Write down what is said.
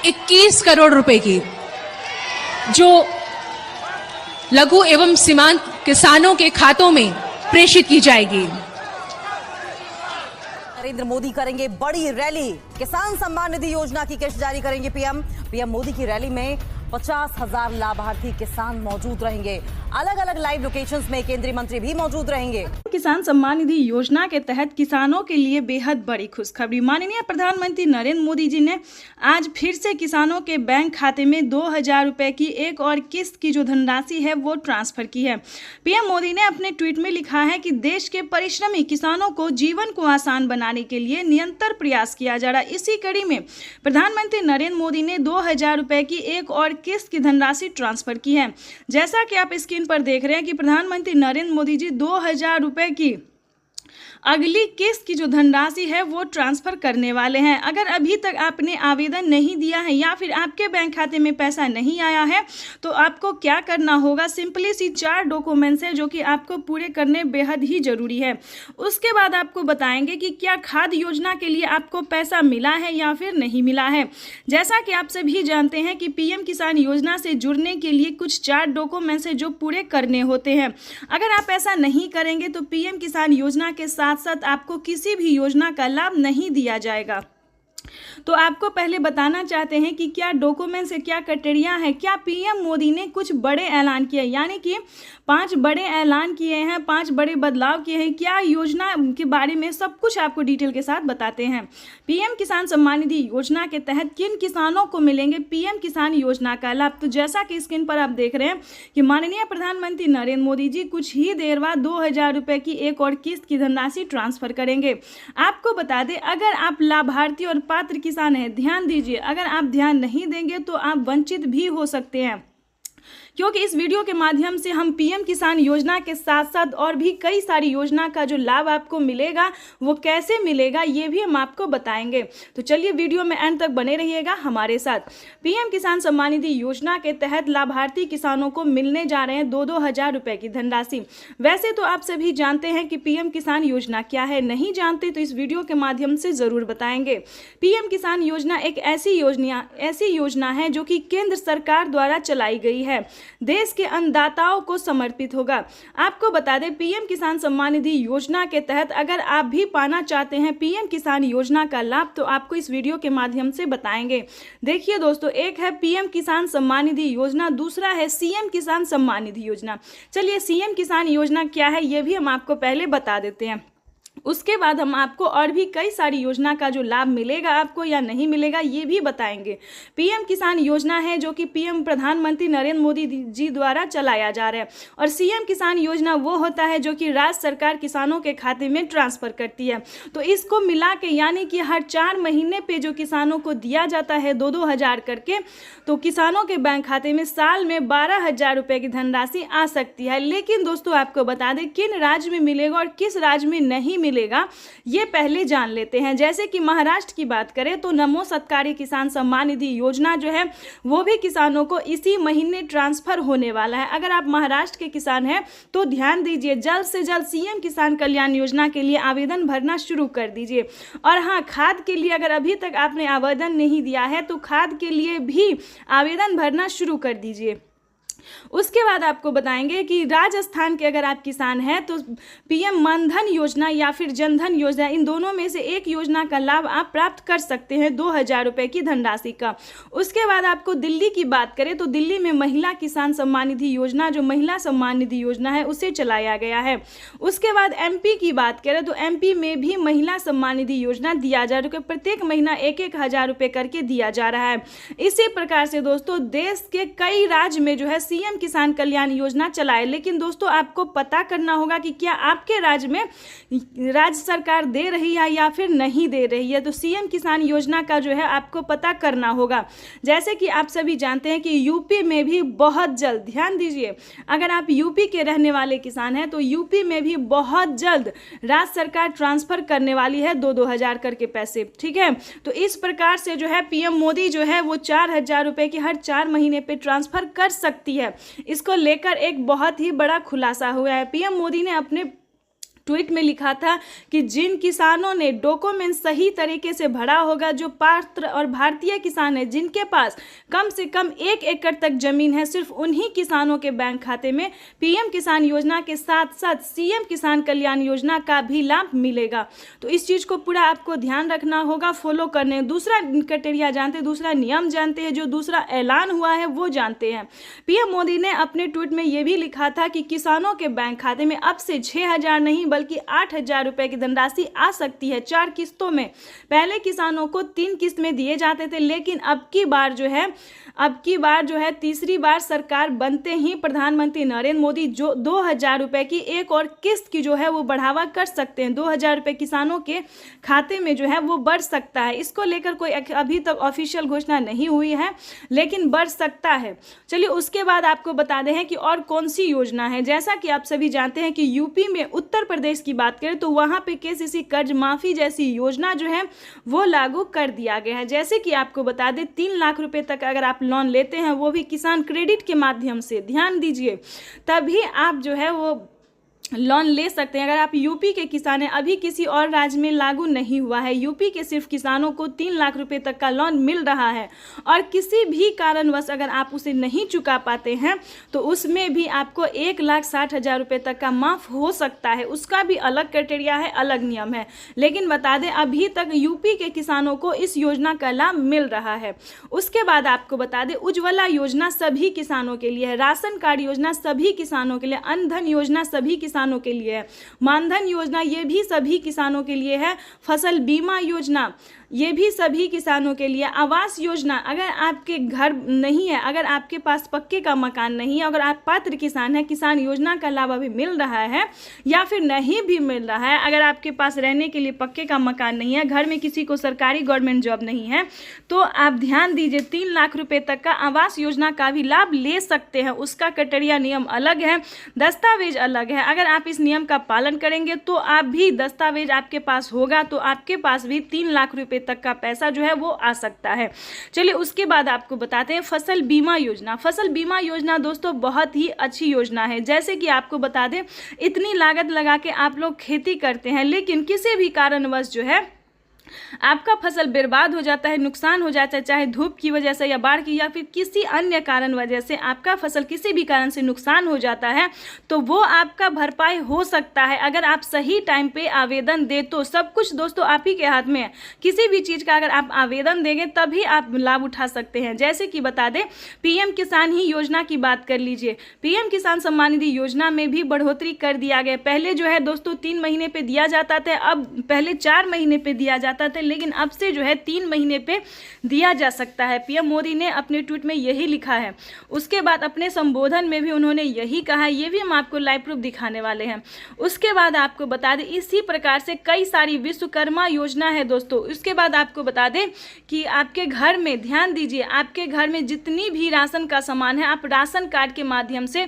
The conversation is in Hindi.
21 करोड़ रुपए की, जो लघु एवं सीमांत किसानों के खातों में प्रेषित की जाएगी। नरेंद्र मोदी करेंगे बड़ी रैली, किसान सम्मान निधि योजना की किस्त जारी करेंगे पीएम मोदी की रैली में 50,000 लाभार्थी किसान मौजूद रहेंगे। अलग अलग लाइव लोकेशंस में केंद्रीय मंत्री भी मौजूद रहेंगे। किसान सम्मान निधि योजना के तहत किसानों के लिए बेहद बड़ी खुशखबरी। माननीय प्रधानमंत्री नरेंद्र मोदी जी ने आज फिर से किसानों के बैंक खाते में 2,000 रुपए की एक और किस्त की जो धनराशि है वो ट्रांसफर की है। पीएम मोदी ने अपने ट्वीट में लिखा है कि देश के परिश्रमी किसानों को जीवन को आसान बनाने के लिए निरंतर प्रयास किया जा रहा है। इसी कड़ी में प्रधानमंत्री नरेंद्र मोदी ने 2,000 रुपए की एक और किस्त की धनराशि ट्रांसफर की है। जैसा कि आप स्क्रीन पर देख रहे हैं कि प्रधानमंत्री नरेंद्र मोदी जी 2,000 रुपए की अगली किस्त की जो धनराशि है वो ट्रांसफर करने वाले हैं। अगर अभी तक आपने आवेदन नहीं दिया है या फिर आपके बैंक खाते में पैसा नहीं आया है तो आपको क्या करना होगा, सिंपली सी 4 डॉक्यूमेंट्स है जो कि आपको पूरे करने बेहद ही जरूरी है। उसके बाद आपको बताएंगे कि क्या खाद योजना के लिए आपको पैसा मिला है या फिर नहीं मिला है। जैसा कि आप सभी जानते हैं कि पीएम किसान योजना से जुड़ने के लिए कुछ 4 डॉक्यूमेंट्स है जो पूरे करने होते हैं। अगर आप ऐसा नहीं करेंगे तो पीएम किसान योजना के साथ साथ आपको किसी भी योजना का लाभ नहीं दिया जाएगा। तो आपको पहले बताना चाहते हैं कि क्या डॉक्यूमेंट्स है, क्या क्राइटेरिया है। क्या पीएम मोदी ने कुछ बड़े ऐलान किए, यानी कि 5 बड़े ऐलान किए हैं, 5 बड़े बदलाव किए हैं। क्या योजना के बारे में सब कुछ आपको डिटेल के साथ बताते हैं। पीएम किसान सम्मान निधि योजना के तहत किन किसानों को मिलेंगे पीएम किसान योजना का लाभ। तो जैसा कि स्क्रीन पर आप देख रहे हैं कि माननीय प्रधानमंत्री नरेंद्र मोदी जी कुछ ही देर बाद 2,000 रुपए की एक और किस्त की धनराशि ट्रांसफर करेंगे। आपको बता दें, अगर आप लाभार्थी और पात्र किसान है, ध्यान दीजिए, अगर आप ध्यान नहीं देंगे तो आप वंचित भी हो सकते हैं, क्योंकि इस वीडियो के माध्यम से हम पीएम किसान योजना के साथ साथ और भी कई सारी योजना का जो लाभ आपको मिलेगा वो कैसे मिलेगा ये भी हम आपको बताएंगे। तो चलिए वीडियो में एंड तक बने रहिएगा हमारे साथ। पीएम किसान सम्मान निधि योजना के तहत लाभार्थी किसानों को मिलने जा रहे हैं 2-2 रुपए की धनराशि। वैसे तो आप सभी जानते हैं कि पीएम किसान योजना क्या है, नहीं जानते तो इस वीडियो के माध्यम से जरूर बताएंगे। पीएम किसान योजना एक ऐसी योजना है जो कि केंद्र सरकार द्वारा चलाई गई है, देश के अन्नदाताओं को समर्पित होगा। आपको बता दें, पीएम किसान सम्मान निधि योजना के तहत अगर आप भी पाना चाहते हैं पीएम किसान योजना का लाभ तो आपको इस वीडियो के माध्यम से बताएंगे। देखिए दोस्तों, एक है पीएम किसान सम्मान निधि योजना, दूसरा है सीएम किसान सम्मान निधि योजना। चलिए सीएम किसान योजना क्या है ये भी हम आपको पहले बता देते हैं, उसके बाद हम आपको और भी कई सारी योजना का जो लाभ मिलेगा आपको या नहीं मिलेगा ये भी बताएंगे। पीएम किसान योजना है जो कि पीएम प्रधानमंत्री नरेंद्र मोदी जी द्वारा चलाया जा रहा है, और सीएम किसान योजना वो होता है जो कि राज्य सरकार किसानों के खाते में ट्रांसफर करती है। तो इसको मिला के यानी कि हर 4 महीने पे जो किसानों को दिया जाता है 2-2 हज़ार करके, तो किसानों के बैंक खाते में साल में 12,000 रुपए की धनराशि आ सकती है। लेकिन दोस्तों आपको बता दें किन राज्य में मिलेगा और किस राज्य में नहीं मिलेगा ये पहले जान लेते हैं। जैसे कि महाराष्ट्र की बात करें तो नमो सत्कारी किसान सम्मान निधि योजना जो है वो भी किसानों को इसी महीने ट्रांसफर होने वाला है। अगर आप महाराष्ट्र के किसान हैं तो ध्यान दीजिए, जल्द से जल्द सीएम किसान कल्याण योजना के लिए आवेदन भरना शुरू कर दीजिए। और हाँ, खाद के लिए अगर अभी तक आपने आवेदन नहीं दिया है तो खाद के लिए भी आवेदन भरना शुरू कर दीजिए। उसके बाद आपको बताएंगे कि राजस्थान के अगर आप किसान हैं तो पीएम मनधन योजना या फिर जनधन योजना, इन दोनों में से एक योजना का लाभ आप प्राप्त कर सकते हैं 2,000 रुपए की धनराशि का। उसके बाद आपको दिल्ली की बात करें तो दिल्ली में महिला किसान सम्मान निधि योजना, जो महिला सम्मान निधि योजना है, उसे चलाया गया है। उसके बाद एमपी की बात करें तो एमपी में भी महिला सम्मान निधि योजना दिया जा रहा है, प्रत्येक महीना 1-1 हज़ार रुपए करके दिया जा रहा है। इसी प्रकार से दोस्तों देश के कई राज्य में जो है सीएम किसान कल्याण योजना चलाए। लेकिन दोस्तों आपको पता करना होगा कि क्या आपके राज्य में राज्य सरकार दे रही है या फिर नहीं दे रही है। तो सीएम किसान योजना का जो है आपको पता करना होगा। जैसे कि आप सभी जानते हैं कि यूपी में भी बहुत जल्द, ध्यान दीजिए, अगर आप यूपी के रहने वाले किसान हैं तो यूपी में भी बहुत जल्द राज्य सरकार ट्रांसफर करने वाली है 2-2 हज़ार करके पैसे, ठीक है। तो इस प्रकार से जो है पीएम मोदी जो है वो 4,000 रुपए की हर 4 महीने पे ट्रांसफर कर सकती है। इसको लेकर एक बहुत ही बड़ा खुलासा हुआ है। पीएम मोदी ने अपने ट्वीट में लिखा था कि जिन किसानों ने डॉक्यूमेंट सही तरीके से भरा होगा, जो पात्र और भारतीय किसान हैं, जिनके पास कम से कम 1 एकड़ तक जमीन है, सिर्फ उन्हीं किसानों के बैंक खाते में पीएम किसान योजना के साथ साथ सीएम किसान कल्याण योजना का भी लाभ मिलेगा। तो इस चीज़ को पूरा आपको ध्यान रखना होगा, फॉलो करने। दूसरा क्राइटेरिया जानते हैं, दूसरा नियम जानते हैं, जो दूसरा ऐलान हुआ है वो जानते हैं। पीएम मोदी ने अपने ट्वीट में ये भी लिखा था कि किसानों के बैंक खाते में अब से 6,000 नहीं बल्कि 8,000 रुपए की धनराशि आ सकती है 4 किस्तों में। पहले किसानों को 3 किस्त में दिए जाते थे, लेकिन अब की बार जो है तीसरी बार सरकार बनते ही प्रधानमंत्री नरेंद्र मोदी जो 2,000 रुपए की एक और किस्त की जो है वो बढ़ावा कर सकते हैं। 2,000 रुपए किसानों के खाते में जो है वो बढ़ सकता है। इसको लेकर कोई अभी तक ऑफिशियल घोषणा नहीं हुई है, लेकिन बढ़ सकता है। चलिए उसके बाद आपको बता दें कि और कौन सी योजना है। जैसा कि आप सभी जानते हैं कि यूपी में उत्तर प्रदेश की बात करें तो वहां पे केसीसी कर्ज माफी जैसी योजना जो है वो लागू कर दिया गया है। जैसे कि आपको बता दें 3 लाख रुपए तक अगर आप लोन लेते हैं, वो भी किसान क्रेडिट के माध्यम से, ध्यान दीजिए, तभी आप जो है वो लोन ले सकते हैं। अगर आप यूपी के किसान हैं, अभी किसी और राज्य में लागू नहीं हुआ है, यूपी के सिर्फ किसानों को 3 लाख रुपए तक का लोन मिल रहा है। और किसी भी कारणवश अगर आप उसे नहीं चुका पाते हैं तो उसमें भी आपको 1,60,000 रुपये तक का माफ़ हो सकता है। उसका भी अलग क्राइटेरिया है, अलग नियम है। लेकिन बता दें अभी तक यूपी के किसानों को इस योजना का लाभ मिल रहा है। उसके बाद आपको बता दें उज्ज्वला योजना सभी किसानों के लिए है, राशन कार्ड योजना सभी किसानों के लिए, अन्न धन योजना सभी किसानों के लिए है, मानधन योजना ये भी सभी किसानों के लिए है, फसल बीमा योजना ये भी सभी किसानों के लिए, आवास योजना अगर आपके घर नहीं है, अगर आपके पास पक्के का मकान नहीं है, अगर आप पात्र किसान हैं, किसान योजना का लाभ अभी मिल रहा है या फिर नहीं भी मिल रहा है, अगर आपके पास रहने के लिए पक्के का मकान नहीं है, घर में किसी को सरकारी गवर्नमेंट जॉब नहीं है, तो आप ध्यान दीजिए 3 लाख रुपए तक का आवास योजना का भी लाभ ले सकते हैं। उसका क्राइटेरिया नियम अलग है, दस्तावेज अलग है। अगर आप इस नियम का पालन करेंगे तो आप भी दस्तावेज आपके पास होगा तो आपके पास भी 3 लाख रुपए तक का पैसा जो है वो आ सकता है। चलिए उसके बाद आपको बताते हैं फसल बीमा योजना। फसल बीमा योजना दोस्तों बहुत ही अच्छी योजना है। जैसे कि आपको बता दें इतनी लागत लगा के आप लोग खेती करते हैं, लेकिन किसी भी कारणवश जो है आपका फसल बर्बाद हो जाता है, नुकसान हो जाता है, चाहे धूप की वजह से या बाढ़ की या फिर किसी अन्य कारण वजह से आपका फसल किसी भी कारण से नुकसान हो जाता है, तो वो आपका भरपाई हो सकता है अगर आप सही टाइम पे आवेदन दे तो। सब कुछ दोस्तों आप ही के हाथ में है, किसी भी चीज़ का अगर आप आवेदन देंगे तभी आप लाभ उठा सकते हैं। जैसे कि बता दें पीएम किसान ही योजना की बात कर लीजिए, पीएम किसान सम्मान निधि योजना में भी बढ़ोतरी कर दिया गया। पहले जो है दोस्तों 3 महीने पे दिया जाता था, अब पहले 4 महीने पे दिया जाता था, लेकिन अब से जो है 3 महीने पे दिया जा सकता है। पीएम मोदी ने अपने ट्वीट में यही लिखा है। उसके बाद अपने संबोधन में भी उन्होंने यही कहा, ये भी हम आपको लाइव प्रूफ दिखाने वाले हैं। उसके बाद आपको बता दें इसी प्रकार से कई सारी विश्वकर्मा योजना है दोस्तों। उसके बाद आपको बता दें कि आपके घर में, ध्यान दीजिए, आपके घर में जितनी भी राशन का सामान है आप राशन कार्ड के माध्यम से